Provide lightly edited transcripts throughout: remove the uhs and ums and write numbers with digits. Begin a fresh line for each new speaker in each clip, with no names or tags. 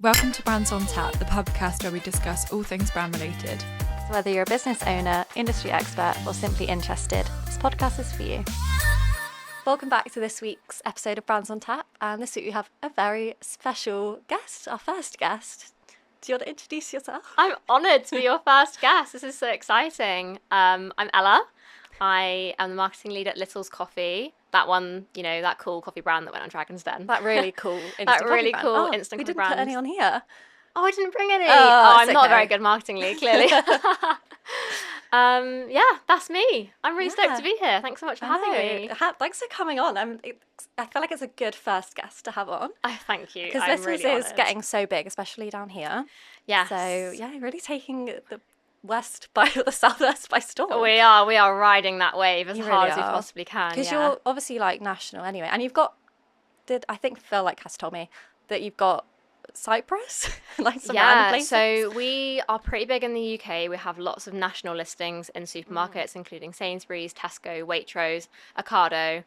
Welcome to Brands on Tap, the podcast where we discuss all things brand related.
So whether you're a business owner, industry expert, or simply interested, this podcast is for you. Welcome back to this week's episode of Brands on Tap. And this week we have a very special guest, our first guest. Do you want to introduce yourself?
I'm honoured to be your first guest. This is so exciting. I'm Ella. I am the marketing lead at Little's Coffee. That one, you know, that cool coffee brand that went on Dragon's Den.
That really cool instant
That
coffee
really
brand.
cool
Oh,
instant
we
coffee
didn't
brand.
put any on here.
Oh, I didn't bring any.
It's
I'm not a
okay.
very good marketing lead, clearly. Yeah, that's me. I'm really stoked to be here. Thanks so much for having me.
Thanks for coming on. I feel like it's a good first guest to have on.
Oh, thank you.
Because
I'm
this
really
is
honoured.
getting so big, especially down here.
Yes.
So, yeah, really taking the southwest by storm.
We are riding that wave as
You
hard
really
as we
are.
possibly can.
Because
yeah.
you're obviously like national anyway. And you've got, I think Phil has told me that you've got Cyprus, like some random places.
So we are pretty big in the UK. We have lots of national listings in supermarkets, including Sainsbury's, Tesco, Waitrose, Ocado.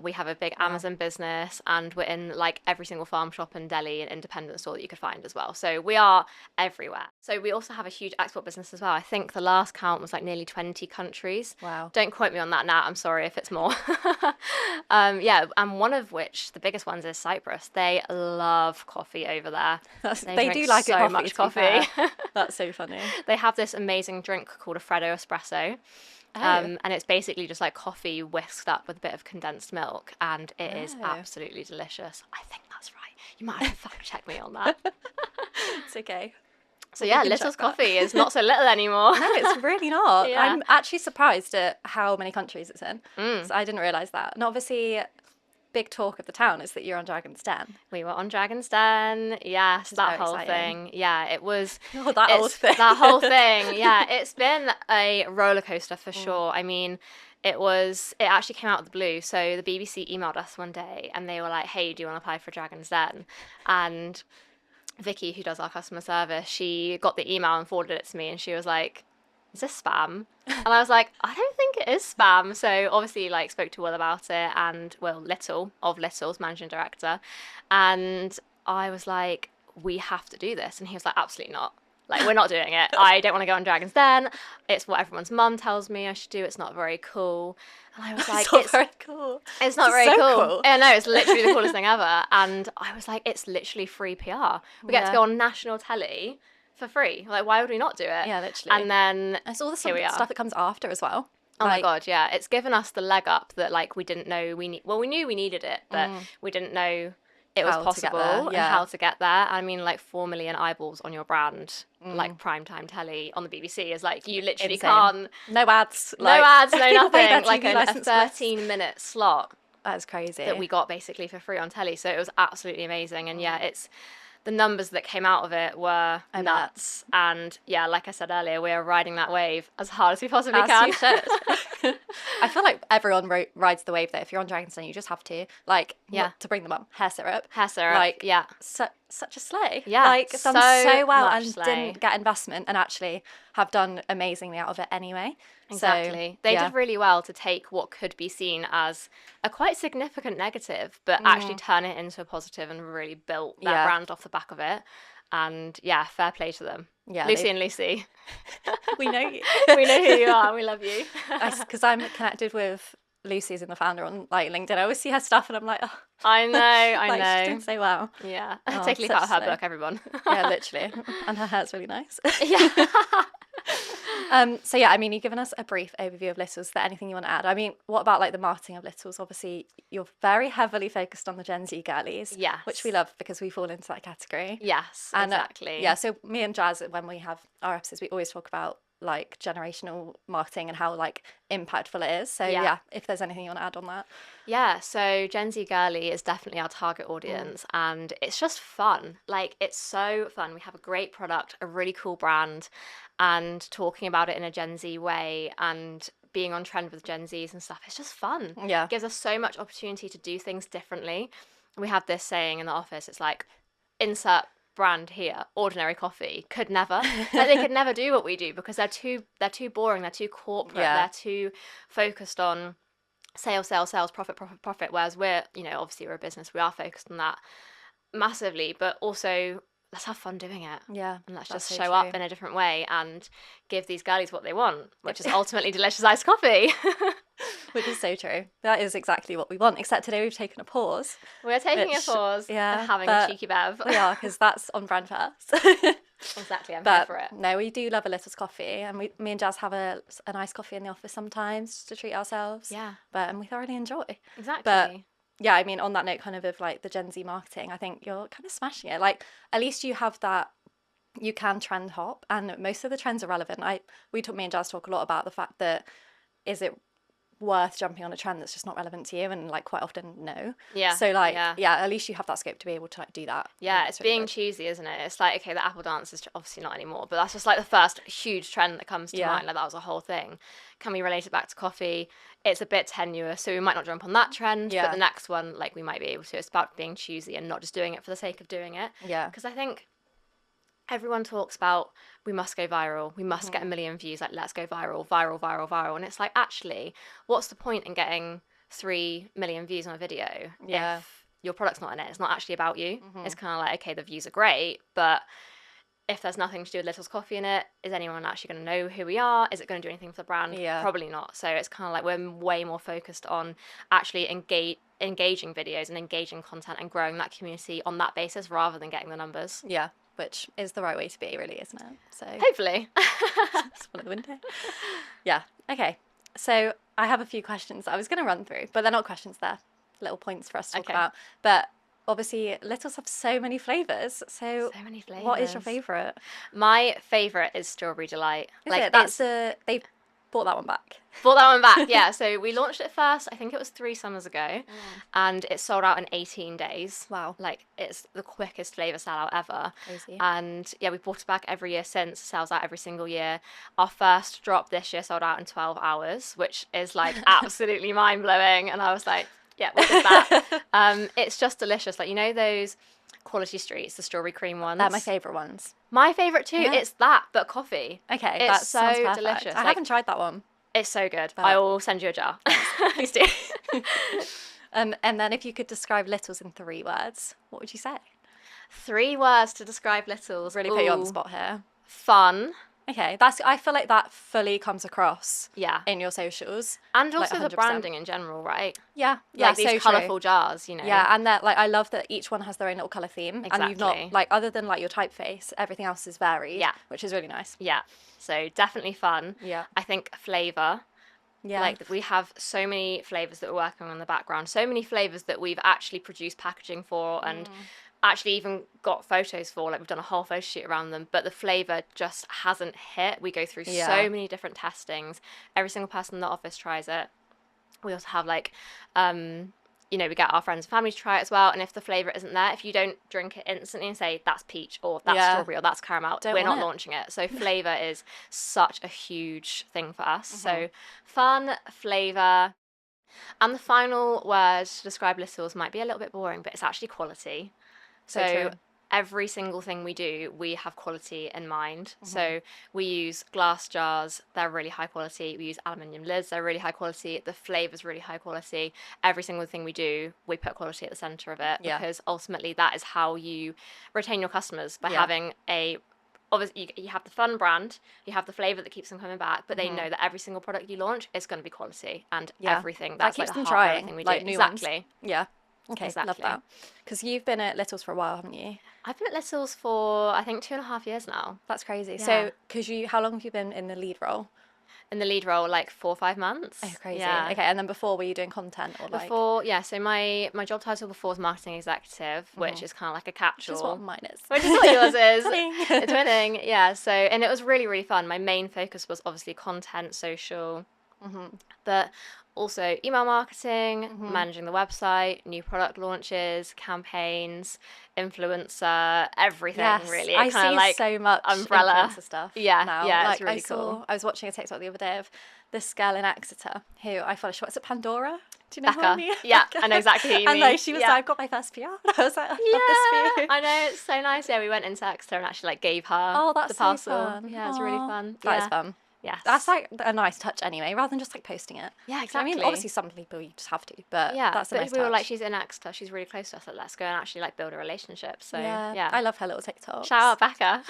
We have a big Amazon business, and we're in like every single farm shop and deli and independent store that you could find as well. So we are everywhere. So we also have a huge export business as well. I think the last count was like nearly 20 countries.
Wow.
Don't quote me on that now. I'm sorry if it's more. Yeah, and one of which, the biggest ones, is Cyprus. They love coffee over there.
They do
drink
like
so
a
much
coffee.
coffee.
That's so funny.
They have this amazing drink called a Freddo espresso. And it's basically just like coffee whisked up with a bit of condensed milk, and it is absolutely delicious. I think that's right. You might have to fact check me on that.
It's okay.
So yeah,
can
Little's
check that.
Coffee is not so little anymore.
No, it's really not.
Yeah.
I'm actually surprised at how many countries it's in.
Mm.
So I didn't realise that. And obviously, big talk of the town is that you're on Dragon's Den.
We were on Dragon's Den. Yes, that
very
whole
exciting.
thing. Yeah, it was.
Oh, that old thing.
That whole thing. Yeah, it's been a roller coaster for sure. I mean, it actually came out of the blue. So the BBC emailed us one day and they were like, hey, do you want to apply for Dragon's Den? And Vicky, who does our customer service, she got the email and forwarded it to me, and she was like, is this spam? And I was like, I don't think it is spam. So obviously like spoke to Will about it, and Little's managing director. And I was like, we have to do this. And he was like, absolutely not. Like, we're not doing it. I don't want to go on Dragon's Den. It's what everyone's mum tells me I should do. It's not very cool. And I was like,
It's not very cool.
It's not very
so
cool. I know, it's literally the coolest thing ever. And I was like, it's literally free PR. We get to go on national telly for free. Like, why would we not do it?
Yeah, literally.
And then
It's all the
here we are.
stuff that comes after as well.
Oh
Like,
my God, yeah. It's given us the leg up that like we didn't know we knew we needed it, but we didn't know it was
How to get
possible
there,
and
yeah.
how to get there. I mean, like 4 million eyeballs on your brand, like primetime telly on the BBC is like, you literally
Insane.
can't.
No ads.
No ads, no
people pay their
nothing. Like
TV
a
license for this.
13-minute slot
That's crazy.
that we got basically for free on telly. So it was absolutely amazing. And yeah, the numbers that came out of it were
I bet.
nuts. And yeah, like I said earlier, we are riding that wave as hard as we possibly
As
can.
you should. I feel like everyone rides the wave though. If you're on Dragon's Den, you just have to. Like,
Yeah.
to bring them up, hair syrup.
Hair syrup,
Like,
yeah.
Such a slay.
Yeah,
Like, done
so
so well
much
and
slay.
didn't get investment and actually have done amazingly out of it anyway.
Exactly.
So,
They
yeah.
did really well to take what could be seen as a quite significant negative, but actually turn it into a positive and really built their
Yeah.
brand off the back of it. And yeah, fair play to them.
Yeah,
Lucy and Lucy.
We know you.
We know who you are and we love you.
Because I'm connected with Lucy's and the founder on like LinkedIn. I always see her stuff and I'm like, oh,
I know,
like,
I
she's
know.
doing so well.
Yeah.
Oh,
Take a leaf
such
out of her
slay.
book, everyone.
Yeah, literally. And her hair's really nice.
Yeah.
So yeah, I mean, you've given us a brief overview of Little's. Is there anything you want to add? I mean, what about like the marketing of Little's? Obviously, you're very heavily focused on the Gen Z girlies,
Yes.
which we love because we fall into that category.
Yes,
And,
exactly.
Yeah, so me and Jazz, when we have our episodes, we always talk about like generational marketing and how like impactful it is. So yeah, if there's anything you want to add on that.
Yeah, so Gen Z girly is definitely our target audience, and it's just fun. Like, it's so fun. We have a great product, a really cool brand, and talking about it in a Gen Z way and being on trend with Gen Zs and stuff. It's just fun.
Yeah.
It gives us so much opportunity to do things differently. We have this saying in the office, it's like, insert brand here, ordinary coffee, could never. Like, they could never do what we do because they're too boring, they're too corporate, they're too focused on sales, profit, whereas we're, obviously we're a business, we are focused on that massively, but also let's have fun doing it.
Yeah.
And let's
that's
just
so
show up
true.
in a different way and give these girlies what they want, which is ultimately delicious iced coffee.
Which is so true. That is exactly what we want, except today we've taken a pause.
We're taking a
Which,
pause
yeah,
and having a
but
cheeky bev.
We are, because that's on brand for us.
Exactly, I'm here
But
for it.
no, we do love a Little's coffee, and me and Jazz have a nice coffee in the office sometimes just to treat ourselves.
Yeah.
And we thoroughly enjoy.
Exactly.
But yeah, I mean, on that note, kind of like the Gen Z marketing, I think you're kind of smashing it. Like, at least you have that. You can trend hop, and most of the trends are relevant. Me and Jazz talk a lot about the fact that is it worth jumping on a trend that's just not relevant to you, and like quite often no.
Yeah.
So like
yeah.
at least you have that scope to be able to like do that.
Yeah, it's
really
being
good.
choosy, isn't it? It's like, okay, the Apple Dance is obviously not anymore, but that's just like the first huge trend that comes to
Yeah.
mind. Like, that was a whole thing. Can we relate it back to coffee? It's a bit tenuous, so we might not jump on that trend,
Yeah.
but the next one, like, we might be able to. It's about being choosy and not just doing it for the sake of doing it.
Yeah.
Because I think everyone talks about we must go viral, we must get a million views, like, let's go viral, viral, viral, viral. And it's like, actually, what's the point in getting 3 million views on a video
Yeah.
if your product's not in it? It's not actually about you. It's kind of like, okay, the views are great, but if there's nothing to do with Little's coffee in it, is anyone actually going to know who we are? Is it going to do anything for the brand?
Yeah.
Probably not. So it's kind of like we're way more focused on actually engaging videos and engaging content and growing that community on that basis rather than getting the numbers.
Yeah, which is the right way to be, really, isn't it? So
Hopefully.
it's one of the window. Yeah. Okay. So I have a few questions I was going to run through, but they're not questions. They're little points for us to talk
Okay.
about. But obviously, Littles have so many flavors. So
many
what is your
flavours.
favorite?
My favourite is Strawberry Delight.
Is it? That's they brought that one back.
Brought that one back, yeah. So we launched it first, I think it was 3 summers ago, and it sold out in 18 days.
Wow.
Like, it's the quickest flavour sellout ever.
Crazy.
And yeah, we brought it back every year since, sells out every single year. Our first drop this year sold out in 12 hours, which is like absolutely mind-blowing. And I was like, yeah, we did that. It's just delicious. Like, you know those Quality Streets, the strawberry cream ones?
They're my favourite ones.
My favourite too.
Yeah.
It's that, but coffee.
Okay,
It's
that
so
sounds perfect.
delicious.
I
Like,
haven't tried that one.
It's so good.
But-
I will send you a jar. Please do.
And then if you could describe Littles in 3 words, what would you say?
3 words to describe Littles.
Really put you on the
Ooh.
spot here.
Fun.
Okay, I feel like that fully comes across
Yeah.
in your socials.
And
Like,
also the
100%.
branding in general, right?
Yeah,
Like
so
these
true.
colourful jars, you know.
Yeah, and that like I love that each one has their own little colour theme, and you've not
Exactly.
like other than like your typeface, everything else is varied.
Yeah.
which is really nice.
Yeah. So definitely fun.
Yeah,
I think flavour.
yeah,
Like, we have so many flavours that we're working on in the background, so many flavours that we've actually produced packaging for and actually even got photos for. Like, we've done a whole photo shoot around them, but the flavour just hasn't hit. We go through
Yeah.
so many different testings. Every single person in the office tries it. We also have like, you know, we get our friends and family to try it as well. And if the flavour isn't there, if you don't drink it instantly and say that's peach or that's
Yeah.
strawberry or that's caramel,
Don't
we're
want
not
it.
launching it. So flavour is such a huge thing for us. So fun, flavour. And the final word to describe Littles might be a little bit boring, but it's actually quality.
So
So
true.
every single thing we do, we have quality in mind. So we use glass jars, they're really high quality. We use aluminium lids, they're really high quality. The flavour's really high quality. Every single thing we do, we put quality at the centre of it,
Yeah.
because ultimately that is how you retain your customers, by
Yeah.
having a, obviously you have the fun brand, you have the flavour that keeps them coming back, but they know that every single product you launch is going to be quality, and
Yeah.
everything
That
that's
keeps
like
them
the heart of
trying,
everything we
like
do.
new ones.
Exactly.
Yeah. Okay, love
Exactly.
that. Because you've been at Littles for a while, haven't you?
I've been at Littles for, I think, 2.5 years now.
That's crazy.
Yeah.
So, how long have you been in the lead role?
In the lead role, like 4 or 5 months.
Oh, crazy.
Yeah.
Okay, and then before, were you doing content or like?
Before, yeah, so my job title before was marketing executive, which is kind of like a
Which is
catch-all.
what mine is.
Which is what yours is.
Twinning.
It's winning, yeah. So, and it was really, really fun. My main focus was obviously content, social, but also email marketing, managing the website, new product launches, campaigns, influencer, everything
Yes,
really.
I
Kinda
see
like
so much
umbrella
influencer stuff.
Yeah,
now.
yeah,
like
it's really
I saw,
cool.
I was watching a TikTok the other day of this girl in Exeter who I follow. What's it, Pandora? Do you know who I
Becca.
mean?
Yeah,
Becca.
I know exactly who you
And like
mean.
she was
Yeah.
like, I've got my first PR. And I was like, I love this for you.
I know, it's so nice. Yeah, we went into Exeter and actually like gave her
Oh, that's
the
so
parcel.
fun.
Yeah, it's really
Aw.
fun.
That is
Yeah.
fun.
Yes.
That's like a nice touch anyway, rather than just like posting it.
Yeah,
I
exactly.
mean, obviously some people you just have to, but
Yeah,
that's a
but
nice
we were
touch.
like, she's in Exeter, she's really close to us, like, let's go and actually like build a relationship. So yeah.
I love her little TikToks.
Shout out Becca.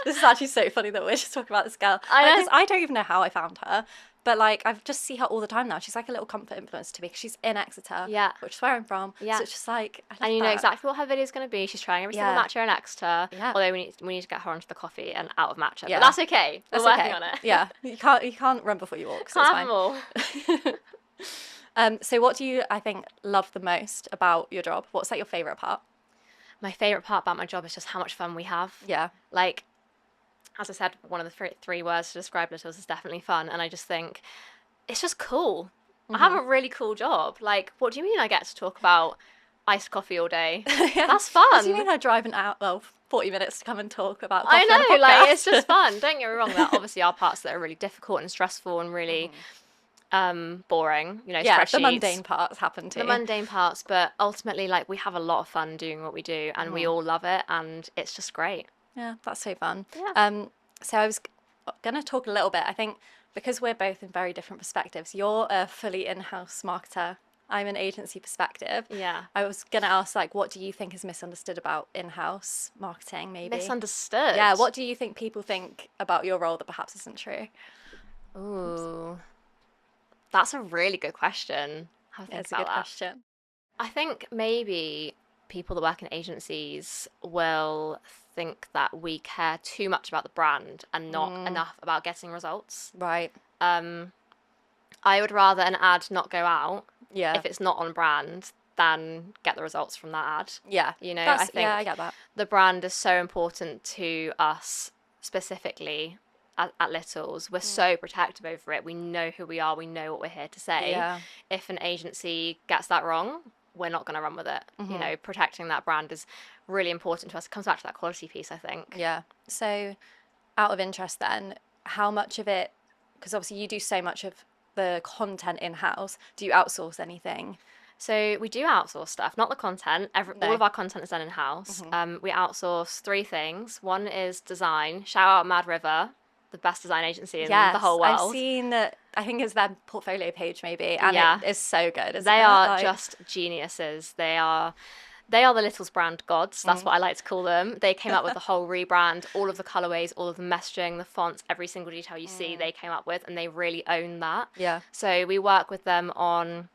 This is actually so funny that we're just talking about this girl.
I know.
Because I don't even know how I found her, but like I just see her all the time now. She's like a little comfort influencer to me because she's in Exeter,
Yeah.
which is where I'm from.
Yeah.
So it's just like, I love
And you know
that.
exactly what her video is going to be. She's trying every single
Yeah.
matcha in Exeter.
Yeah.
Although we need to get her onto the coffee and out of matcha.
Yeah.
But that's okay.
That's
We're working
okay.
on it.
Yeah, you can't run before you walk. So
Can't
it's
have
fine.
them all.
So what do you, I think, love the most about your job? What's like your favourite part?
My favourite part about my job is just how much fun we have.
Yeah.
Like, as I said, one of the three words to describe Littles is definitely fun. And I just think it's just cool. I have a really cool job. Like, what do you mean I get to talk about iced coffee all day?
Yeah.
That's fun.
What do you mean her driving out, 40 minutes to come and talk about coffee
I
on a
know, like,
podcast?
it's just fun. Don't get me wrong. There obviously are parts that are really difficult and stressful and really boring. You know,
Yeah,
spreadsheets.
the mundane parts happen too.
The mundane parts, but ultimately, like, we have a lot of fun doing what we do, and we all love it, and it's just great.
Yeah, that's so fun.
Yeah.
So I was going to talk a little bit, I think, because we're both in very different perspectives. You're a fully in-house marketer. I'm an agency perspective.
Yeah.
I was going to ask, like, what do you think is misunderstood about in-house marketing, maybe?
Misunderstood.
Yeah, what do you think people think about your role that perhaps isn't true?
Ooh, that's a really good question. Have a think
It's a
about
good
that.
question.
I think maybe people that work in agencies will think that we care too much about the brand and not enough about getting results.
Right.
I would rather an ad not go out
Yeah.
if it's not on brand than get the results from that ad.
Yeah.
You know,
That's-
I think
yeah, I get that.
the brand is so important to us specifically at Littles. We're so protective over it. We know who we are. We know what we're here to say.
Yeah.
If an agency gets that wrong, we're not going to run with it. You know, protecting that brand is really important to us. It comes back to that quality piece, I think.
Yeah. So, out of interest then, how much of it, because obviously you do so much of the content in-house, do you outsource anything?
So we do outsource stuff, not the content. All of our content is done in-house. We outsource 3 things. One is design. Shout out Mad River, the best design agency in the whole world.
I've seen that. I think it's their portfolio page maybe, and
Yeah.
it is so good. Isn't
They
it?
are
Like,
just geniuses. They are the Littles brand gods. That's what I like to call them. They came up with the whole rebrand, all of the colorways, all of the messaging, the fonts, every single detail you see, they came up with, and they really own that.
Yeah.
So we work with them on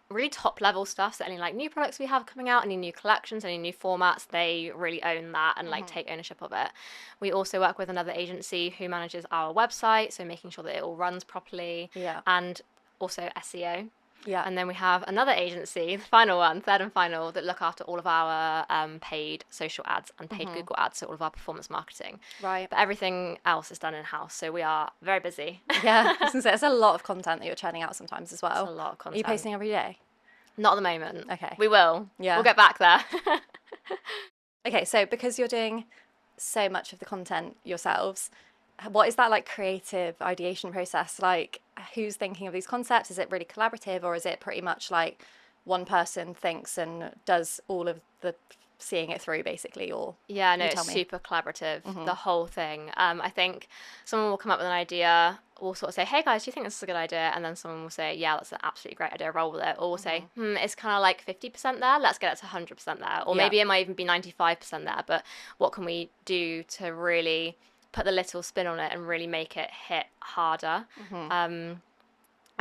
really top level stuff. So any like new products we have coming out, any new collections, any new formats, they really own that and like take ownership of it. We also work with another agency who manages our website, so making sure that it all runs properly.
Yeah.
And also SEO.
Yeah.
And then we have another agency, the final one, third and final, that look after all of our paid social ads and paid Google ads, so all of our performance marketing.
Right.
But everything else is done in-house, so we are very busy.
Yeah. I was gonna say, it's a lot of content that you're churning out sometimes as well.
It's a lot of
Are
content.
you posting every day?
Not at the moment.
Okay.
We will.
Yeah.
We'll get back there.
Okay, so because you're doing so much of the content yourselves, what is that like creative ideation process like? Who's thinking of these concepts? Is it really collaborative, or is it pretty much like one person thinks and does all of the seeing it through basically? Or
Yeah, no,
you
it's
tell me.
super collaborative, the whole thing. I think someone will come up with an idea, we'll sort of say, hey guys, do you think this is a good idea? And then someone will say, yeah, that's an absolutely great idea, roll with it. Or we'll say, it's kind of like 50% there, let's get it to 100% there. Or
Yeah.
maybe it might even be 95% there, but what can we do to really put the little spin on it and really make it hit harder?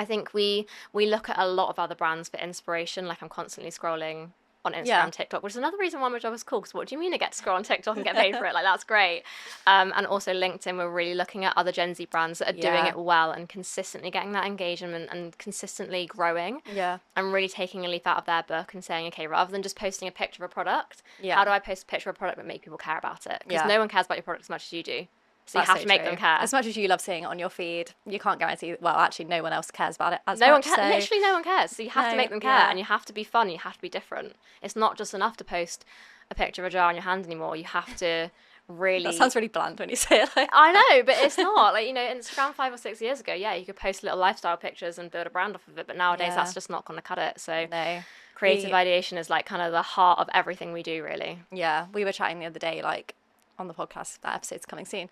I think we look at a lot of other brands for inspiration. Like I'm constantly scrolling on Instagram,
Yeah.
TikTok, which is another reason why my job is cool. Because what do you mean I get to scroll on TikTok and get paid for it? Like that's great. And also LinkedIn, we're really looking at other Gen Z brands that are doing
Yeah.
it well and consistently getting that engagement and consistently growing.
Yeah.
And really taking a leaf out of their book and saying, okay, rather than just posting a picture of a product,
Yeah.
how do I post a picture of a product but make people care about it? Because
Yeah.
no one cares about your product as much as you do. So
That's
you have
so
to make
true.
them care.
As much as you love seeing it on your feed, you can't guarantee. Well, actually, no one else cares about it as
No one
much.
cares.
so-
Literally, no one cares. So you have to
No,
make them care,
yeah.
and you have to be fun. You have to be different. It's not just enough to post a picture of a jar on your hand anymore. You have to really.
That sounds really bland when you say it. Like
I know, but it's not. Like, you know, Instagram 5 or 6 years ago, yeah, you could post little lifestyle pictures and build a brand off of it. But nowadays,
Yeah.
that's just not going to cut it. So
no.
creative
We-
ideation is like kind of the heart of everything we do, really.
Yeah, we were chatting the other day, like on the podcast, that episode's coming soon,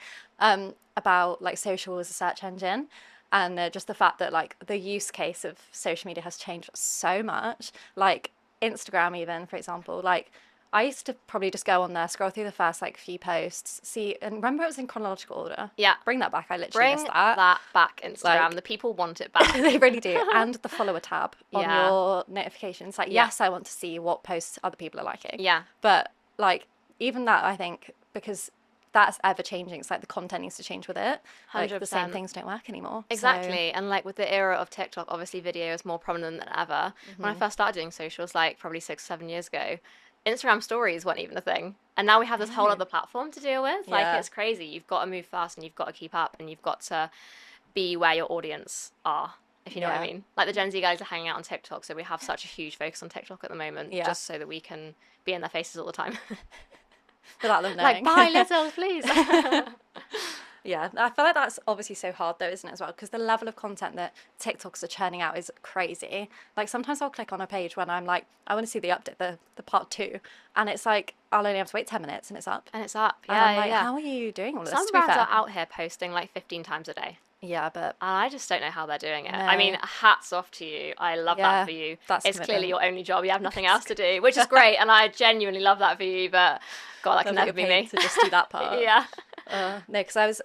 about like social as a search engine. And just the fact that like the use case of social media has changed so much. Like Instagram even, for example, like I used to probably just go on there, scroll through the first like few posts, see, and remember it was in chronological order.
Yeah.
Bring that back. I literally
Bring
missed that.
that back, Instagram.
Like,
the people want it back.
they really do. And the follower tab on
Yeah.
your notifications. Like,
Yeah.
yes, I want to see what posts other people are liking.
Yeah.
But like even that, I think, because that's ever changing. It's like the content needs to change with it. Like the same
100%.
things don't work anymore.
Exactly. And like with the era of TikTok, obviously video is more prominent than ever. When I first started doing socials, like probably 6-7 years ago, Instagram stories weren't even a thing. And now we have this whole other platform to deal with. Like,
Yeah.
it's crazy. You've got to move fast and you've got to keep up and you've got to be where your audience are, if you know what I
Yeah.
mean. Like the Gen Z guys are hanging out on TikTok, so we have such a huge focus on TikTok at the moment,
Yeah.
just so that we can be in their faces all the time.
Without them
Like,
knowing.
bye, littles, please.
Yeah, I feel like that's obviously so hard though, isn't it, as well? Because the level of content that TikToks are churning out is crazy. Like sometimes I'll click on a page when I'm like, I want to see the update, the part 2, and it's like I'll only have to wait 10 minutes and it's up.
And it's up.
And
Yeah,
I'm like,
yeah.
how are you doing all this?
Some
to be
brands
fair?
are out here posting like 15 times a day.
Yeah, but
And I just don't know how they're doing it. I
No.
mean, hats off to you. I love
Yeah,
that for you.
that's
It's clearly
commitment.
your only job. You have nothing else to do, which is great. And I genuinely love that for you. But God, that can
Love
never
that
be
you're
me.
paid to just do that part.
Yeah.
No, because I was,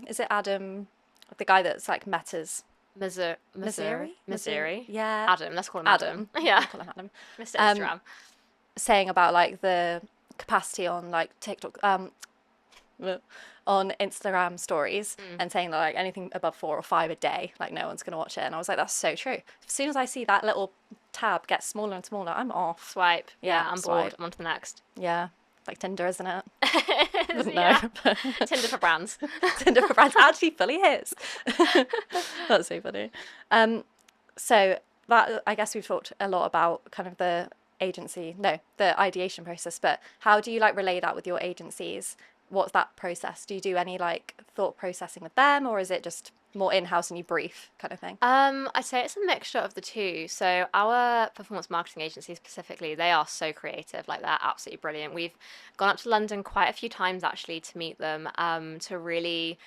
is it Adam, the guy that's like Meta's?
Missouri.
Yeah.
Adam. Let's call him Adam. Yeah.
I'll call him Adam.
Mr. Instagram.
Saying about like the capacity on like TikTok, on Instagram stories, and saying that like anything above 4 or 5 a day, like no one's gonna watch it. And I was like, that's so true. As soon as I see that little tab get smaller and smaller, I'm off.
Swipe. Yeah,
Yeah,
I'm
swipe.
bored. I'm on to the next.
Yeah, like Tinder, isn't it? Wouldn't
Yeah.
know.
Tinder for brands.
Tinder for brands actually fully is. That's so funny. So that, I guess we've talked a lot about kind of the ideation process, but how do you like relay that with your agencies? What's that process? Do you do any like thought processing with them, or is it just more in-house and you brief kind of thing?
I'd say it's a mixture of the two. So our performance marketing agency specifically, they are so creative. Like they're absolutely brilliant. We've gone up to London quite a few times actually to meet them, to really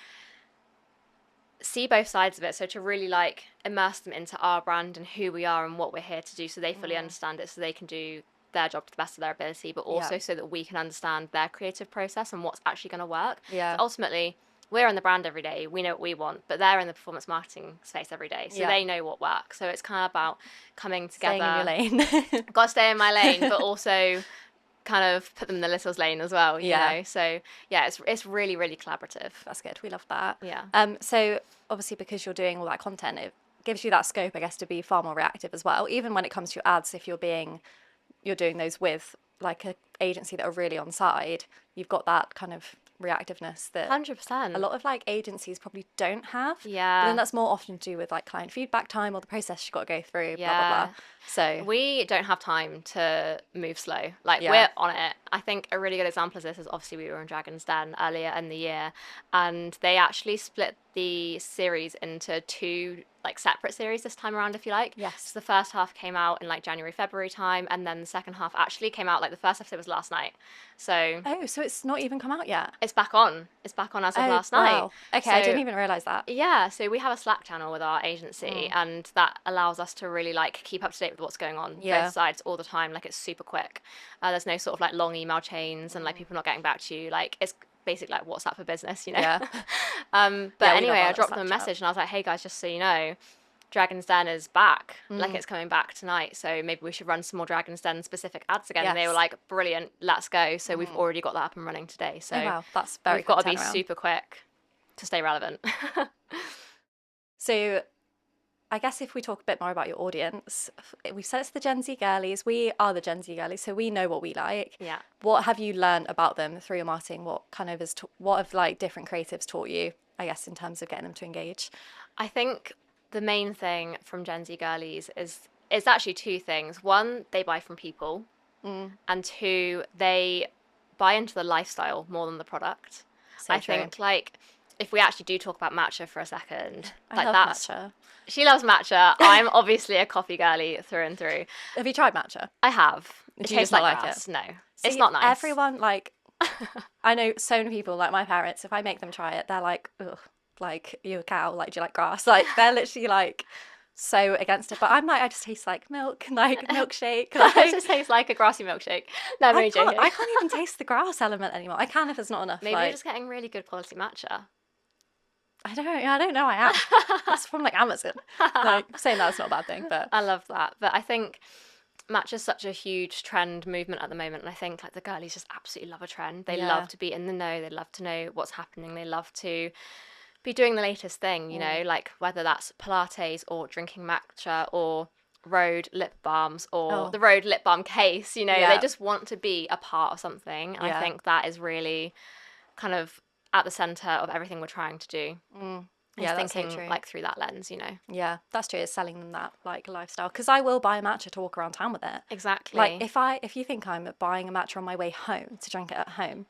see both sides of it. So to really like immerse them into our brand and who we are and what we're here to do, so they fully understand it, so they can do their job to the best of their ability, but also so that we can understand their creative process and what's actually going to work.
Yeah.
So ultimately, we're in the brand every day. We know what we want, but they're in the performance marketing space every day, so they know what works. So it's kind of about coming together.
Staying in your lane.
Got to stay in my lane, but also kind of put them in the littles lane as well. You know. So yeah, it's really really collaborative.
That's good. We love that.
Yeah.
So obviously because you're doing all that content, it gives you that scope, I guess, to be far more reactive as well. Even when it comes to your ads, if you're doing those with like an agency that are really on side, you've got that kind of reactiveness that
100%.
a lot of like agencies probably don't have.
Yeah.
But then that's more often to do with like client feedback time or the process you've got to go through, blah, blah,
Yeah.
blah. So
We don't have time to move slow. Like
Yeah.
we're on it. I think a really good example of this is obviously we were in Dragon's Den earlier in the year, and they actually split the series into 2 like separate series this time around, if you like.
Yes.
So the first half came out in like January, February time, and then the second half actually came out, like the first episode was last night. So
oh, so it's not even come out yet.
it's back on. It's back on as of last
wow.
night.
Okay, I
So-
didn't even realise that.
Yeah, so we have a Slack channel with our agency, and that allows us to really like keep up to date with what's going on
Yeah.
both sides all the time. Like it's super quick. There's no sort of like long email chains and like people not getting back to you. Like it's basically like WhatsApp for business, you know.
Yeah.
But
Yeah, we
anyway,
love
I
our
dropped them a
Slack chat.
message and I was like, hey guys, just so you know, Dragon's Den is back. Like it's coming back tonight, so maybe we should run some more Dragon's Den specific ads again. And they were
Yes.
like, brilliant, let's go. So we've already got that up and running today. So
Oh, wow. That's very
we've got to
quick
be
turnaround.
super quick to stay relevant.
So I guess if we talk a bit more about your audience, we've said it's the Gen Z girlies. We are the Gen Z girlies, so we know what we like.
Yeah.
What have you learned about them through your marketing? What kind of what have like different creatives taught you, I guess, in terms of getting them to engage?
I think the main thing from Gen Z girlies is actually 2 things. One, they buy from people, and 2, they buy into the lifestyle more than the product.
So
I
true.
think like if we actually do talk about matcha for a second,
I
like
love
that's
matcha.
she loves matcha. I'm obviously a coffee girly through and through.
Have you tried matcha?
I have. It
Do you
tastes
just not
like
like
grass.
it?
No,
See,
it's not nice.
Everyone like I know so many people, like my parents, if I make them try it, they're like, ugh, like, you a cow, like, do you like grass? Like, they're literally like so against it. But I'm like, I just taste like milk, like milkshake. Like,
It just tastes like a grassy milkshake. No, I'm only joking.
I can't even taste the grass element anymore. I can if there's not enough.
Maybe
like,
you're just getting really good quality matcha.
I don't know. I am. It's from like Amazon. Like, saying that's not a bad thing, but
I love that. But I think matcha's such a huge trend movement at the moment, and I think like the girlies just absolutely love a trend. They love to be in the know. They love to know what's happening. They love to be doing the latest thing, you know, like whether that's Pilates or drinking matcha or Rhode lip balms or the Rhode lip balm case, you know, they just want to be a part of something. And I think that is really kind of at the centre of everything we're trying to do.
Yeah, that's
thinking
so true.
like through that lens, you know.
Yeah, that's true. It's selling them that like lifestyle, because I will buy a matcha to walk around town with it.
Exactly.
Like if you think I'm buying a matcha on my way home to drink it at home,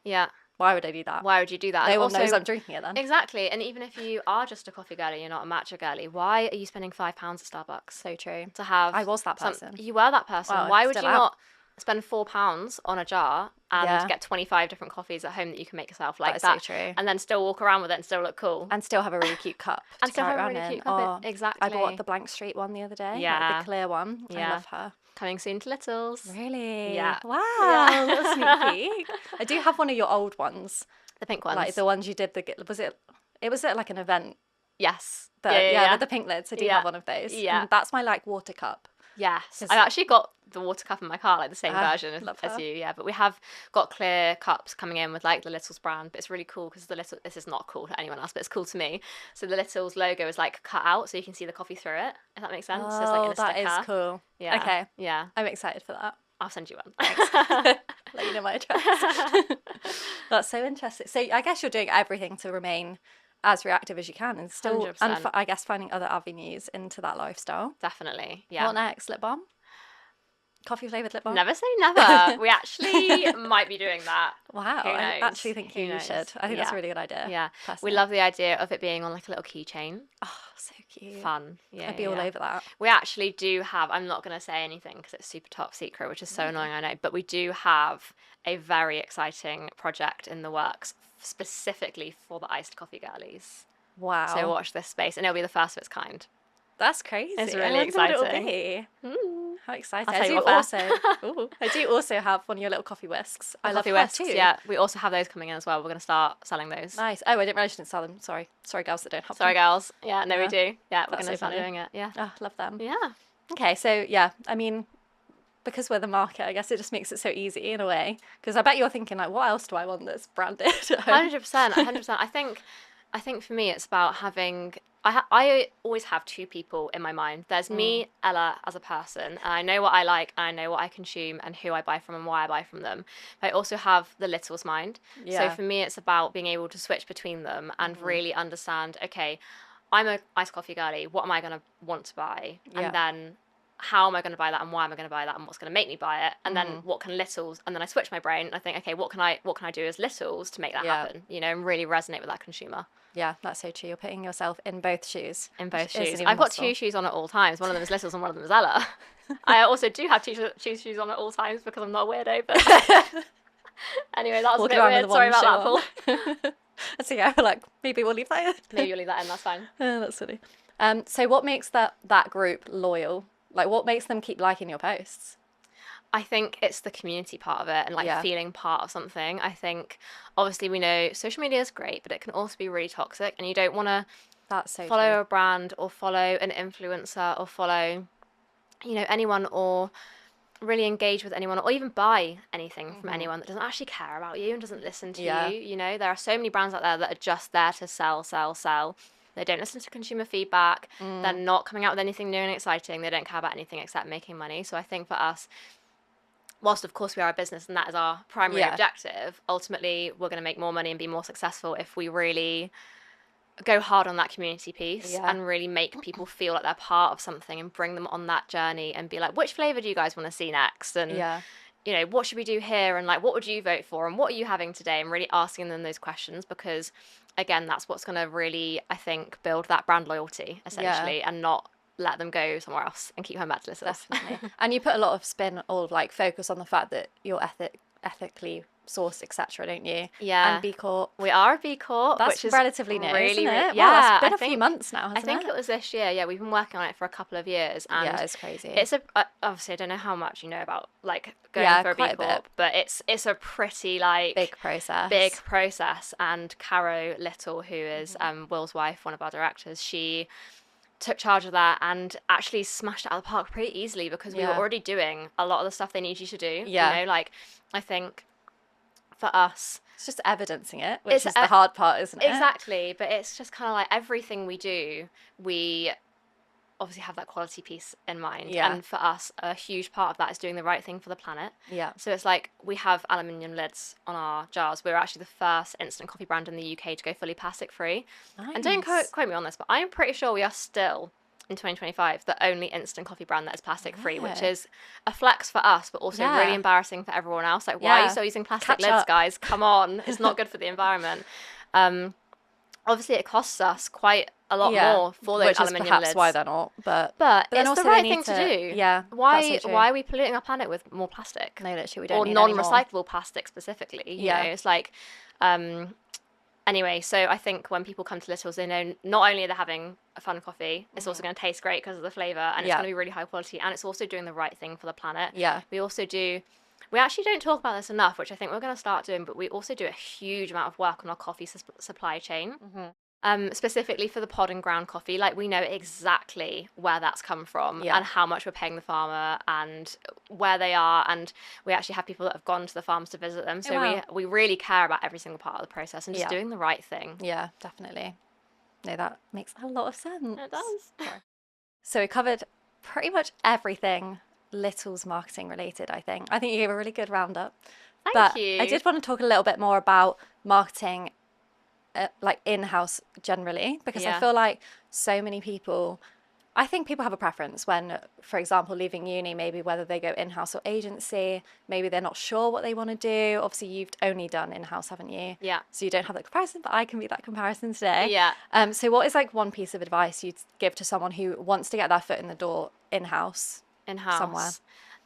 why would I do that?
Why would you do that?
No one knows I'm drinking it then.
Exactly. And even if you are just a coffee girly, you're not a matcha girly, why are you spending £5 at Starbucks?
So true.
To have
I was that person.
You were that person.
Well,
why would you
still am.
not spend £4 on a jar and get 25 different coffees at home that you can make yourself like
That is so true.
and then still walk around with it and still look cool?
And still have a really cute cup.
And
to
still
carry
have a
around
really
in.
cute cup. Exactly.
I bought the Blank Street one the other day. like
Yeah.
the clear one.
Yeah.
I love her.
Coming soon to Littles.
Really?
Yeah.
Wow.
Yeah.
Little sneak peek. I do have one of your old ones.
The pink ones.
Like the ones you did. It was at like an event.
Yes.
With the pink lids. I do
Yeah.
have one of those.
Yeah.
And that's my like water cup.
Yes. I've actually got the water cup in my car, like the same version
love
as
her.
you, yeah. But we have got clear cups coming in with like the Littles brand, but it's really cool because this is not cool to anyone else, but it's cool to me. So the Littles logo is like cut out so you can see the coffee through it, if that makes sense. So it's like in a
that
sticker.
is cool.
Yeah.
Okay.
Yeah.
I'm excited for that.
I'll send you one.
Let you know my address. That's so interesting. So I guess you're doing everything to remain as reactive as you can and still,
100%.
I guess, finding other avenues into that lifestyle.
Definitely. Yeah.
What next? Lip balm? Coffee flavoured lip balm?
Never say never. We actually might be doing that.
Wow.
Who
I
knows?
actually think
Who
you
knows?
should. I think that's a really good idea.
Yeah.
Personally.
We love the idea of it being on like a little keychain.
Oh, so cute.
Fun. Yeah.
I'd be all over that.
We actually do have, I'm not going to say anything because it's super top secret, which is so annoying, I know, but we do have a very exciting project in the works specifically for the iced coffee girlies.
Wow.
So watch this space and it'll be the first of its kind.
That's crazy.
It's
I
really
wonder what it'll
exciting.
be. How exciting.
I'll tell you what
I do also have one of your little coffee whisks. I love
Coffee
her
whisks,
too.
yeah. We also have those coming in as well. We're going to start selling those.
Nice. Oh, I didn't realise you didn't sell them. Sorry, girls that don't have
Sorry,
them.
girls. Yeah, no, we do. Yeah, we're
That's
going to
so
start
funny.
doing it. Yeah.
Oh, love them.
Yeah.
Okay, so yeah, I mean, because we're the market, I guess it just makes it so easy in a way. Because I bet you're thinking like, what else do I want that's branded?
100%. 100%. I think for me, it's about having. I always have two people in my mind. There's me, Ella, as a person, and I know what I like, and I know what I consume, and who I buy from, and why I buy from them. But I also have the Littles mind.
Yeah.
So for me, it's about being able to switch between them and really understand. Okay, I'm a iced coffee girly. What am I going to want to buy?
Yeah.
And then how am I going to buy that, and why am I going to buy that, and what's going to make me buy it? And then what can Littles? And then I switch my brain and I think, okay, what can I do as Littles to make that happen? You know, and really resonate with that consumer.
Yeah, that's so true. You're putting yourself in both shoes.
In both
which isn't
shoes.
even
I've got
possible.
two shoes on at all times. One of them is Littles and one of them is Ella. I also do have two shoes on at all times because I'm not a weirdo. But anyway, that was
Walking
a
around
bit
with
weird. Sorry
one
about that,
shoe
Paul.
So yeah, I feel like maybe we'll leave that in.
Maybe you'll leave that in. That's fine.
That's funny. So what makes that group loyal? Like, what makes them keep liking your posts?
I think it's the community part of it and like feeling part of something. I think obviously we know social media is great, but it can also be really toxic, and you don't want to follow a brand or follow an influencer or follow, you know, anyone or really engage with anyone or even buy anything from anyone that doesn't actually care about you and doesn't listen to you. You know, there are so many brands out there that are just there to sell. They don't listen to consumer feedback. They're not coming out with anything new and exciting. They don't care about anything except making money. So I think for us, whilst of course we are a business and that is our primary objective, ultimately we're going to make more money and be more successful if we really go hard on that community piece and really make people feel like they're part of something and bring them on that journey and be like, which flavour do you guys want to see next? And you know, what should we do here? And like, what would you vote for? And what are you having today? And really asking them those questions, because again, that's what's going to really, I think, build that brand loyalty essentially, and not let them go somewhere else and keep coming back to Littles.
Definitely. And you put a lot of spin or like focus on the fact that you're ethically sourced, etc., don't you?
Yeah.
And B Corp.
We are a B Corp,
That's
which is
relatively new, isn't it?
Yeah,
Well, it's been
I
a few months now, hasn't
I think
it?
it was this year. Yeah, we've been working on it for a couple of years, and
Yeah, it's crazy.
it's obviously I don't know how much you know about like going for a B
quite a
Corp,
bit.
but it's a pretty like
Big process.
Big process. And Caro Little, who is Will's wife, one of our directors, she took charge of that and actually smashed it out of the park pretty easily because we were already doing a lot of the stuff they need you to do.
Yeah.
You know, like I think for us,
it's just evidencing it, which is the hard part, isn't it?
Exactly. But it's just kind of like everything we do, we obviously have that quality piece in mind.
Yeah.
And for us, a huge part of that is doing the right thing for the planet.
Yeah.
So it's like we have aluminium lids on our jars. We're actually the first instant coffee brand in the UK to go fully plastic free.
Nice.
And don't quote me on this, but I'm pretty sure we are still in 2025 the only instant coffee brand that is plastic free, which is a flex for us, but also really embarrassing for everyone else. Like, why are you still using plastic lids, guys? Come on, it's not good for the environment. Obviously, it costs us quite a lot more for those aluminium
perhaps
lids.
Why they're not, but
it's
also
the right thing to do.
Yeah.
Why are we polluting our planet with more plastic?
No, literally, we don't
or
need
non-recyclable plastic specifically. You know,
Yeah.
it's like. Anyway, so I think when people come to Little's, they know not only are they having a fun coffee, it's also going to taste great because of the flavour, and it's going to be really high quality, and it's also doing the right thing for the planet.
Yeah.
We actually don't talk about this enough, which I think we're going to start doing, but we also do a huge amount of work on our coffee supply chain. Specifically for the pod and ground coffee, like we know exactly where that's come from and how much we're paying the farmer and where they are, and we actually have people that have gone to the farms to visit them, so we really care about every single part of the process and just doing the right thing.
Yeah, definitely. No, that makes a lot of sense.
It does.
So we covered pretty much everything Little's marketing related, I think you gave a really good roundup.
Thank you.
I did want to talk a little bit more about marketing like in-house generally, because I feel like so many people, I think people have a preference when, for example, leaving uni, maybe whether they go in-house or agency, maybe they're not sure what they want to do. Obviously, you've only done in-house, haven't you?
Yeah.
So you don't have that comparison, but I can be that comparison today.
Yeah.
So what is like one piece of advice you'd give to someone who wants to get their foot in the door in-house? Somewhere.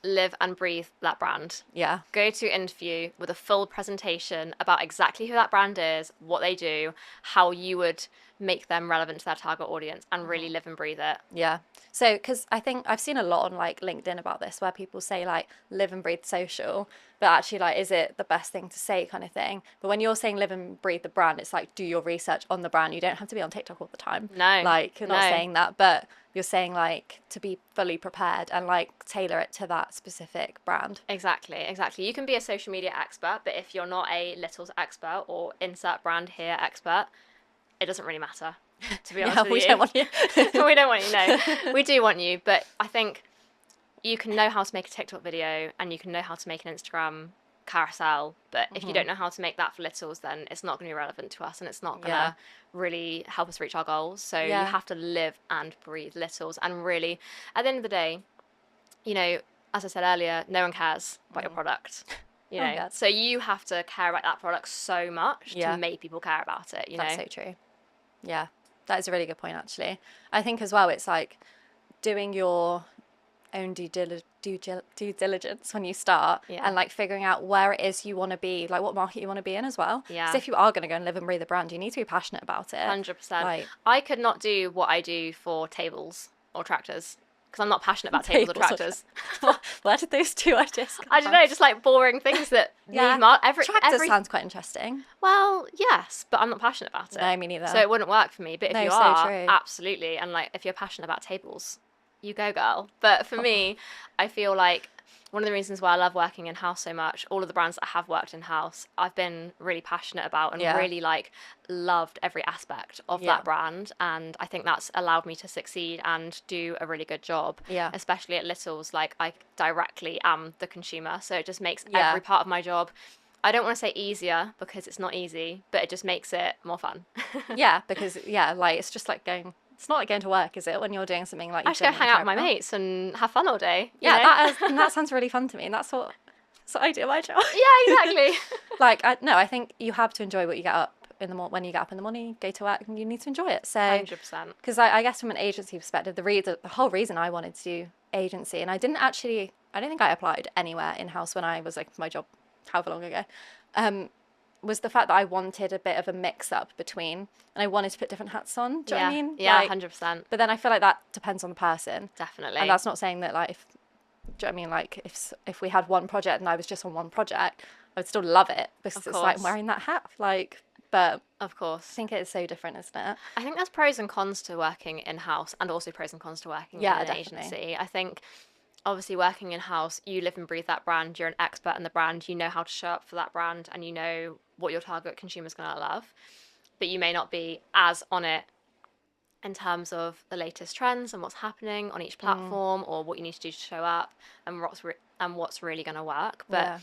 Live and breathe that brand.
Yeah.
Go to interview with a full presentation about exactly who that brand is, what they do, how you would make them relevant to their target audience, and really live and breathe it.
Yeah. So, because I think I've seen a lot on like LinkedIn about this, where people say like live and breathe social, but actually like, is it the best thing to say kind of thing? But when you're saying live and breathe the brand, it's like do your research on the brand. You don't have to be on TikTok all the time.
No.
Like you're not saying that, but you're saying like to be fully prepared and like tailor it to that specific brand.
Exactly. You can be a social media expert, but if you're not a Little's expert or insert brand here expert, it doesn't really matter, to be honest with you.
We don't want you.
We don't want you, no. We do want you, but I think you can know how to make a TikTok video and you can know how to make an Instagram carousel, but if you don't know how to make that for Little's, then it's not going to be relevant to us and it's not going to really help us reach our goals. So you have to live and breathe Little's, and really, at the end of the day, you know, as I said earlier, no one cares about your product. You know, so you have to care about that product so much to make people care about it.
That's so true. Yeah, that is a really good point, actually. I think as well, it's like doing your own due diligence when you start and like figuring out where it is you want to be, like what market you want to be in as well.
Yeah.
Because if you are going to go and live and breathe the brand, you need to be passionate about it.
100%.
Like,
I could not do what I do for tables or tractors because I'm not passionate about tables or tractors.
Where did those two ideas come
I don't know, just like boring things that
tractors sounds quite interesting.
Well, yes, but I'm not passionate about it.
No, me neither.
So it wouldn't work for me. But if you
so
are,
true.
absolutely. And like if you're passionate about tables, you go, girl. But for me, I feel like one of the reasons why I love working in-house so much, all of the brands that I have worked in-house, I've been really passionate about and really like loved every aspect of that brand. And I think that's allowed me to succeed and do a really good job.
Yeah.
Especially at Little's, like I directly am the consumer. So it just makes every part of my job, I don't want to say easier because it's not easy, but it just makes it more fun.
Because like it's just like going, it's not like going to work, is it, when you're doing something like
I just go hang out with my mates and have fun all day.
That sounds really fun to me, and that's what I do at my job.
Yeah, exactly.
I think you have to enjoy what you get up in the when you get up in the morning, go to work, and you need to enjoy it. So
100%.
Because I guess from an agency perspective, the whole reason I wanted to do agency, and I don't think I applied anywhere in-house when I was like my job however long ago, was the fact that I wanted a bit of a mix-up between, and I wanted to put different hats on. Do you know what I mean?
Yeah,
Like,
100%.
But then I feel like that depends on the person.
Definitely.
And that's not saying that, like, if, do you know what I mean? Like, if we had one project and I was just on one project, I would still love it because it's like wearing that hat. Like, but
of course,
I think it is so different, isn't it?
I think there's pros and cons to working in-house and also pros and cons to working in an agency. I think obviously working in-house, you live and breathe that brand, you're an expert in the brand, you know how to show up for that brand, and you know what your target consumer's going to love, but you may not be as on it in terms of the latest trends and what's happening on each platform or what you need to do to show up and what's really going to work. But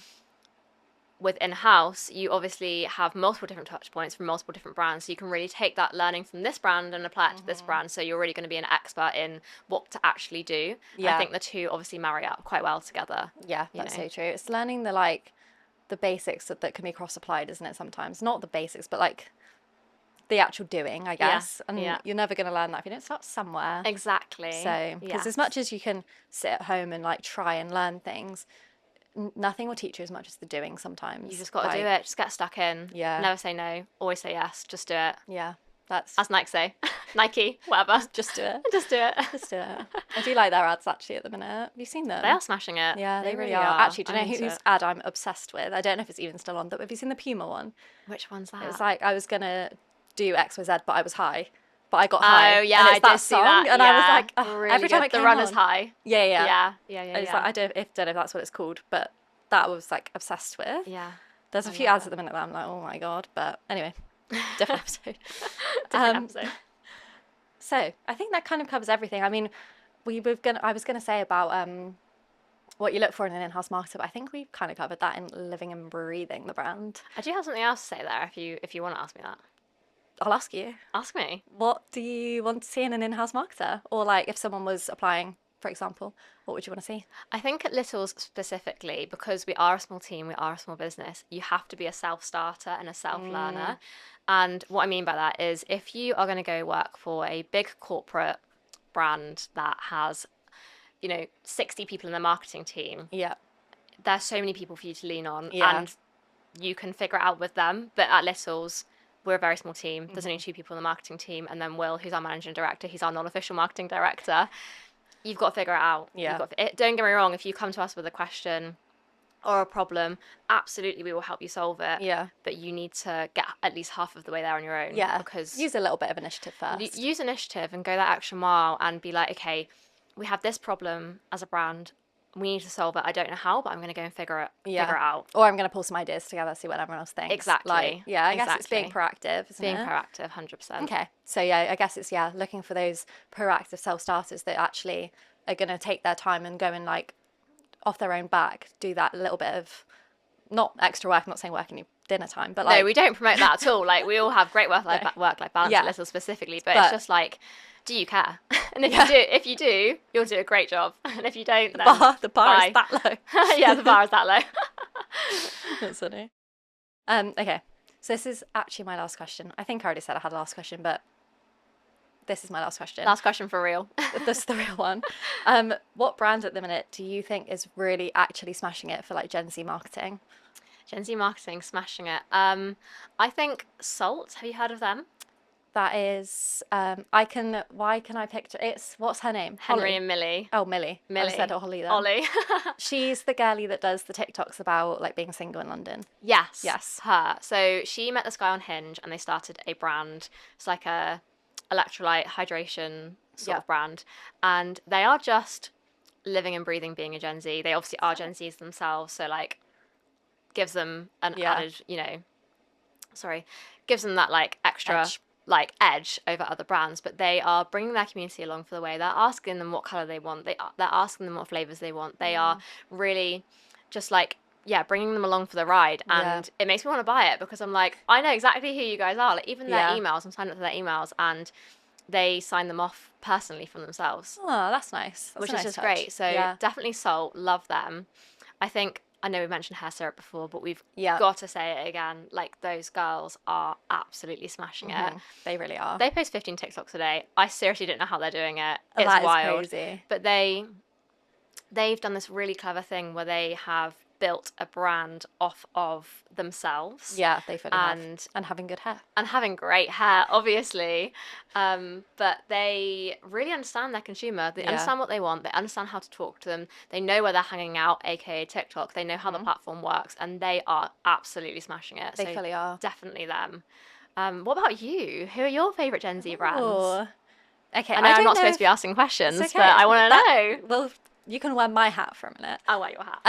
with in-house, you obviously have multiple different touch points from multiple different brands, so you can really take that learning from this brand and apply it to this brand, so you're really going to be an expert in what to actually do. I think the two obviously marry up quite well together.
That's so true. It's learning the basics that can be cross-applied, isn't it, sometimes? Not the basics, but like the actual doing, I guess. And you're never going to learn that if you don't start somewhere.
Exactly.
So, because as much as you can sit at home and like try and learn things, nothing will teach you as much as the doing sometimes.
You just got to do it. Just get stuck in.
Yeah.
Never say no. Always say yes. Just do it.
Yeah.
As Nike say. Nike, whatever.
Just do it.
Just do it.
Just do it. I do like their ads actually at the minute. Have you seen them?
They are smashing it.
Yeah, they really are. Actually, do you know whose ad I'm obsessed with? I don't know if it's even still on, but have you seen the Puma one?
Which one's that?
It's like I was going to do XYZ, but I was high. But I got high.
Oh, yeah,
and it's
I
that
did see
song.
that.
And I was like, oh,
really
every time
good.
it came
The Runner's
on,
High.
Yeah.
It's
like, I don't know if that's what it's called, but that was like obsessed with.
Yeah.
There's a few ads at the minute that I'm like, oh my God. But anyway, different episode.
Different episode.
So I think that kind of covers everything. I mean, I was gonna say about what you look for in an in-house marketer, but I think we've kind of covered that in living and breathing the brand.
I do have something else to say there if you want to ask me that.
I'll ask you.
Ask me.
What do you want to see in an in-house marketer? Or like if someone was applying, for example, what would you want to see?
I think at Little's specifically, because we are a small team, we are a small business, you have to be a self-starter and a self-learner. And what I mean by that is if you are going to go work for a big corporate brand that has, 60 people in the marketing team, there's so many people for you to lean on and you can figure it out with them. But at Little's, we're a very small team. There's only 2 people in the marketing team, and then Will, who's our managing director, he's our non-official marketing director. You've got to figure it out. Don't get me wrong, if you come to us with a question or a problem, absolutely we will help you solve it. But you need to get at least half of the way there on your own. Because
use a little bit of initiative first.
Use initiative and go that extra mile and be like, okay, we have this problem as a brand. We need to solve it. I don't know how, but I'm going to go and figure it out.
Or I'm going to pull some ideas together, see what everyone else thinks.
Exactly.
I guess it's being proactive, isn't it?
Being proactive, 100%.
Okay. So I guess it's, looking for those proactive self-starters that actually are going to take their time and go and like off their own back, do that little bit of, not extra work, I'm not saying work in your dinner time, but like...
No, we don't promote that at all. Like, we all have great work-life balance at Little specifically, but it's just like, do you care? And if you do, you'll do a great job. And if you don't, then
the bar is that low.
Yeah, the bar is that low.
That's funny. Okay, so this is actually my last question. I think I already said I had a last question, but this is my last question.
Last question for real.
This is the real one. What brand at the minute do you think is really actually smashing it for like Gen Z marketing?
Gen Z marketing smashing it. I think Salt. Have you heard of them?
That is, why can I picture, what's her name?
Henry
Holly?
and Millie.
Oh, Millie. I said Holly then.
Ollie.
She's the girlie that does the TikToks about like being single in London.
Yes. Her. So she met this guy on Hinge and they started a brand. It's like a electrolyte hydration sort of brand. And they are just living and breathing being a Gen Z. They obviously are Gen Zs themselves. So like gives them an added, gives them that like extra... edge over other brands, but they are bringing their community along for the way. They're asking them what color they want. They're asking them what flavors they want. They are really just like, bringing them along for the ride. And it makes me want to buy it because I'm like, I know exactly who you guys are. Like even their emails, I'm signed up to their emails and they sign them off personally from themselves.
Oh, that's nice.
Which is just great. So definitely Salt, love them. I know we mentioned Hair Syrup before, but we've got to say it again. Like, those girls are absolutely smashing it.
They really are.
They post 15 TikToks a day. I seriously don't know how they're doing it.
That
It's wild.
Crazy.
But they've done this really clever thing where they have built a brand off of themselves.
Yeah, they fully have.
And
And having good hair.
and having great hair, obviously. But they really understand their consumer. They understand what they want. They understand how to talk to them. They know where they're hanging out, aka TikTok. They know how the platform works, and they are absolutely smashing it.
They fully are.
Definitely them. What about you? Who are your favourite Gen Z brands?
Ooh. Okay,
I know I'm
don't
not
know
supposed to be asking questions,
It's okay.
but I want to know.
Well, you can wear my hat for a minute.
I'll wear your hat.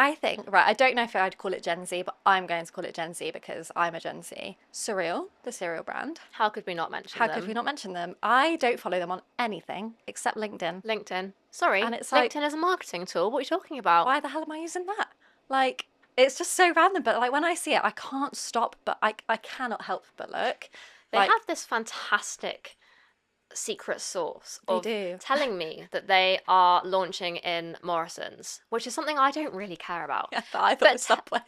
I think, right, I don't know if I'd call it Gen Z, but I'm going to call it Gen Z because I'm a Gen Z. Surreal, the cereal brand.
How could we not mention
How
them?
could we not mention them? I don't follow them on anything except LinkedIn.
LinkedIn. Sorry,
And it's like-
LinkedIn is a marketing tool. What are you talking about?
Why the hell am I using that? Like, it's just so random, but like when I see it, I can't stop, but I cannot help but look.
They
Like,
have this fantastic secret source
They
of
do.
telling me that they are launching in Morrison's, which is something I don't really care about.
yeah, but I thought
But
it was Subway.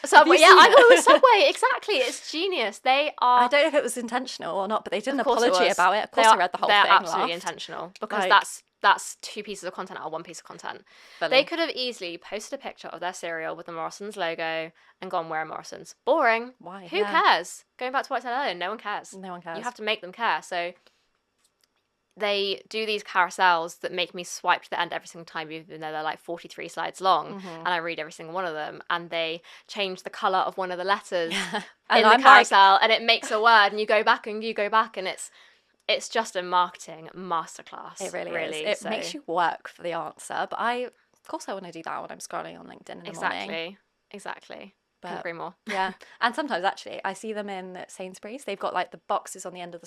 Subway,
you
yeah,
seen
I thought it
it?
was Subway. Exactly, it's genius. They are.
I don't know if it was intentional or not, but they did an
Of course it
apology
was.
about it. Of course, I read the whole
they're
thing.
absolutely
laughed.
intentional because
Like-
that's 2 pieces of content out of 1 piece of content.
Fully.
They could have easily posted a picture of their cereal with the Morrison's logo and gone, "We're Morrison's." Boring.
Why?
Who
Yeah.
cares? Going back to what I said earlier, no one cares.
No one cares.
You have to make them care. So they do these carousels that make me swipe to the end every single time, even though they're like 43 slides long, and I read every single one of them. And they change the color of one of the letters
And
in the
I'm like-
carousel, and it makes a word, and you go back, and it's just a marketing masterclass.
It really is. It makes you work for the answer, but of course, I want to do that when I'm scrolling on LinkedIn in the morning.
Exactly.
But-
Couldn't agree more.
Yeah, and sometimes actually, I see them in Sainsbury's. They've got like the boxes on the end of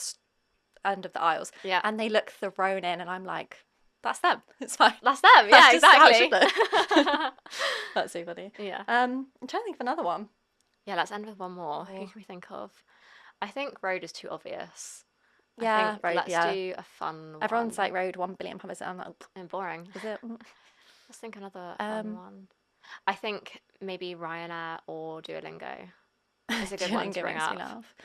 the aisles,
Yeah.
and they look thrown in, and I'm like, that's them. It's fine.
That's them.
That's
Yeah,
just how it
exactly.
should look. That's so funny.
Yeah.
I'm trying to think of another one.
Yeah, let's end with one more. Who
Oh.
can we think of? I think Road is too obvious.
Yeah,
I think
Road,
let's
yeah.
do a fun one.
Everyone's like, Road 1 billion puppies. I'm like,
And boring.
is it?
Let's think another fun one. I think maybe Ryanair or Duolingo is a good one to
Duolingo
bring
makes me
up.
laugh.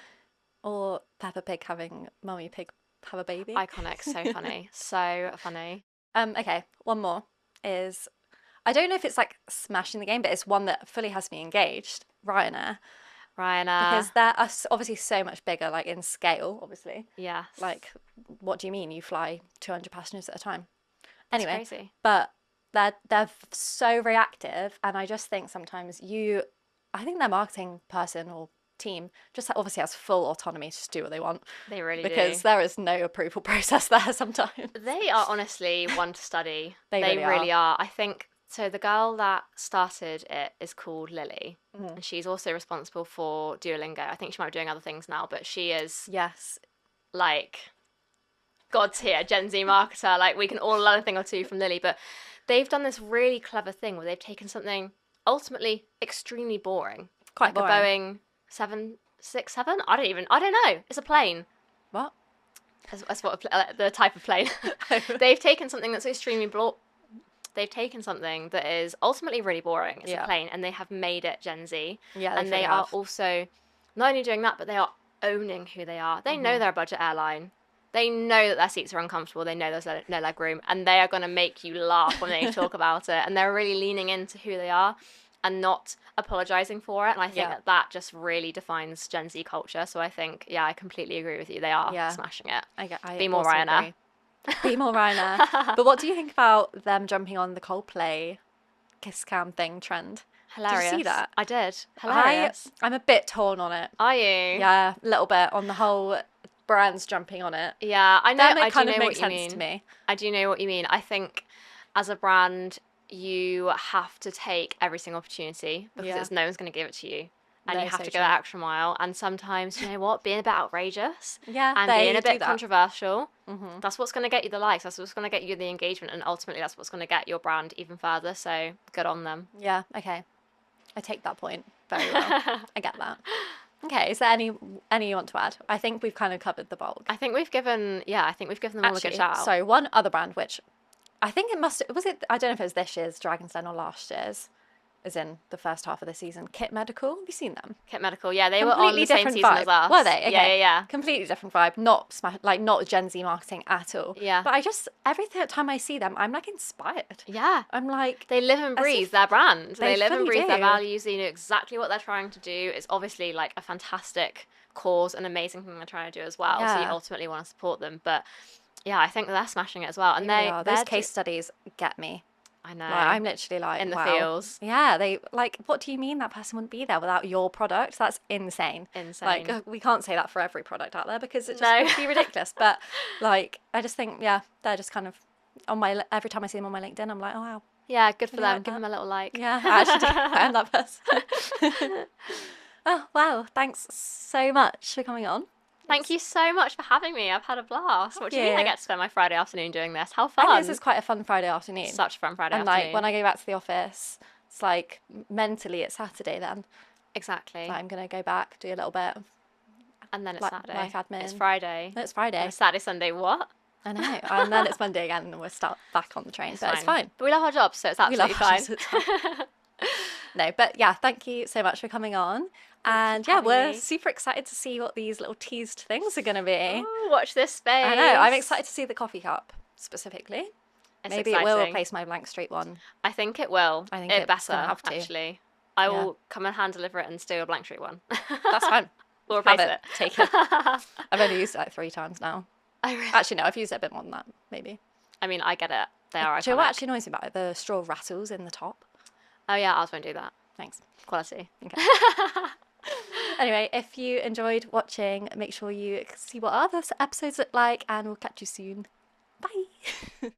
Or Peppa Pig having Mummy Pig have a baby.
Iconic, so funny. So funny.
Okay, one more is, I don't know if it's like smashing the game, but it's one that fully has me engaged. Ryanair,
Ryanair.
because they're obviously so much bigger, like in scale. Obviously,
Yes.
like what do you mean you fly 200 passengers at a time?
It's
Anyway,
crazy.
but they're so reactive, and I just think sometimes I think their marketing person or team just obviously has full autonomy to do what they want,
They really
because
do.
there is no approval process there sometimes.
They are honestly one to study.
They really
are. I think so. The girl that started it is called Lily,
Mm-hmm.
and she's also responsible for Duolingo. I think she might be doing other things now, but she is
Yes,
like God's tier Gen Z marketer. Like we can all learn a thing or two from Lily, but they've done this really clever thing where they've taken something ultimately extremely boring,
quite
like
boring.
a Boeing 767. I don't know. It's a plane.
What?
That's what the type of plane. They've taken something that's extremely They've taken something that is ultimately really boring. It's
Yeah.
a plane, and they have made it Gen Z.
Yeah,
and they
fully
are
have.
also not only doing that, but they are owning who they are. They
Mm-hmm.
know they're a budget airline. They know that their seats are uncomfortable. They know there's no leg room, and they are going to make you laugh when they talk about it. And they're really leaning into who they are and not apologizing for it. And I think
Yeah.
that just really defines Gen Z culture. So I think, yeah, I completely agree with you. They are
Yeah.
smashing it.
I
Be more
also
Ryanair.
agree. Be more Ryanair. But what do you think about them jumping on the Coldplay kiss cam thing trend?
Hilarious.
Did you see that?
I did. Hilarious.
I'm a bit torn on it.
Are you?
Yeah, a little bit on the whole brands jumping on it.
Yeah, I know.
Then it
I do
kind of
know
makes
what you
sense
mean.
to me.
I do know what you mean. I think as a brand, you have to take every single opportunity because
Yeah.
no one's going to give it to you. And
No,
you have
so
to go
true.
that extra mile. And sometimes, you know what, being a bit outrageous
Yeah,
and
they
being a
do
bit
that.
controversial, that's what's going to get you the likes. That's what's going to get you the engagement. And ultimately, that's what's going to get your brand even further. So good on them.
Yeah, okay. I take that point very well. I get that. Okay, is there any you want to add? I think we've kind of covered the bulk.
I think we've given them all a good shout out.
So one other brand, which I think it was it, I don't know if it was this year's Dragon's Den or last year's. as in the first half of the season. Kit Medical, have you seen them?
Kit Medical, yeah, they were on the same season as us.
Were they? Okay.
Yeah.
Completely different vibe. Not Gen Z marketing at all.
Yeah.
But every time I see them, I'm like inspired.
Yeah.
I'm like,
they live and breathe their brand. They live and
fully
breathe their
do.
values. They know exactly what they're trying to do. It's obviously like a fantastic cause, an amazing thing they're trying to do as well. So you ultimately want to support them. But yeah, I think they're smashing it as well. And
those case studies get me.
I know.
Like, I'm literally like,
in the
wow.
feels.
Yeah, they like, what do you mean that person wouldn't be there without your product? That's insane.
Insane.
Like, we can't say that for every product out there because it just would be ridiculous. But like, I just think, yeah, they're just kind of every time I see them on my LinkedIn, I'm like, oh wow.
Yeah, good for them.
Like
Give them a little like.
Yeah, actually, I am that person. Oh wow, thanks so much for coming on.
Thank you so much for having me. I've had a blast. What do you mean I get to spend my Friday afternoon doing this? How fun.
I think this is quite a fun Friday afternoon.
Such a fun Friday
afternoon. And like, when I go back to the office, it's like, mentally it's Saturday then.
Exactly.
Like, I'm going to go back, do a little bit.
And then it's Saturday.
Life admin.
It's Friday.
No, it's Friday.
And Saturday, Sunday, what?
I know. And then it's Monday again and we'll start back on the train. It's fine.
But we love our jobs, so it's absolutely fine.
No, but yeah, thank you so much for coming on. And yeah, we're super excited to see what these little teased things are going to be.
Ooh, watch this space.
I know. I'm excited to see the coffee cup specifically.
Maybe
it will replace my blank street one.
I think it will.
I think
it
it's
better,
gonna have to.
actually. I will come and hand deliver it and steal a blank street one.
That's fine.
We'll replace it.
Take it. I've only used it like 3 times now.
Really?
Actually, no, I've used it a bit more than that, maybe.
I mean, I get it. They are iconic.
Do you know what actually annoys me about it? The straw rattles in the top.
Oh yeah, ours won't do that.
Thanks.
Quality.
Okay. Anyway, if you enjoyed watching, make sure you see what other episodes look like, and we'll catch you soon. Bye.